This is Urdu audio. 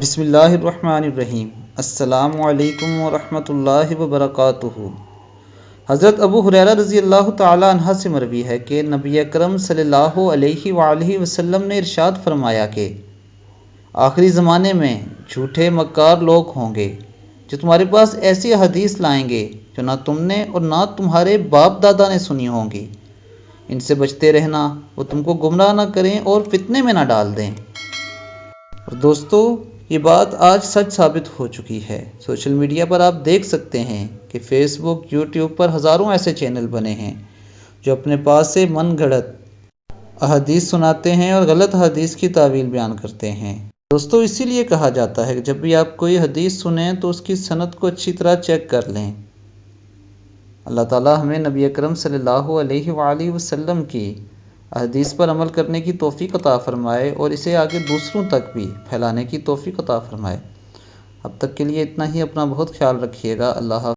بسم اللہ الرحمن الرحیم۔ السلام علیکم ورحمۃ اللہ وبرکاتہ۔ حضرت ابو ہریرہ رضی اللہ تعالی عنہ سے مروی ہے کہ نبی اکرم صلی اللہ علیہ وآلہ وسلم نے ارشاد فرمایا کہ آخری زمانے میں جھوٹے مکار لوگ ہوں گے جو تمہارے پاس ایسی حدیث لائیں گے جو نہ تم نے اور نہ تمہارے باپ دادا نے سنی ہوں گی۔ ان سے بچتے رہنا، وہ تم کو گمراہ نہ کریں اور فتنے میں نہ ڈال دیں۔ اور دوستو، یہ بات آج سچ ثابت ہو چکی ہے۔ سوشل میڈیا پر آپ دیکھ سکتے ہیں کہ فیس بک، یوٹیوب پر ہزاروں ایسے چینل بنے ہیں جو اپنے پاس سے من گھڑت احادیث سناتے ہیں اور غلط حدیث کی تعویل بیان کرتے ہیں۔ دوستو، اسی لیے کہا جاتا ہے کہ جب بھی آپ کوئی حدیث سنیں تو اس کی سند کو اچھی طرح چیک کر لیں۔ اللہ تعالی ہمیں نبی اکرم صلی اللہ علیہ وآلہ وسلم کی حدیث پر عمل کرنے کی توفیق عطا فرمائے اور اسے آگے دوسروں تک بھی پھیلانے کی توفیق عطا فرمائے۔ اب تک کے لیے اتنا ہی۔ اپنا بہت خیال رکھیے گا۔ اللہ حافظ۔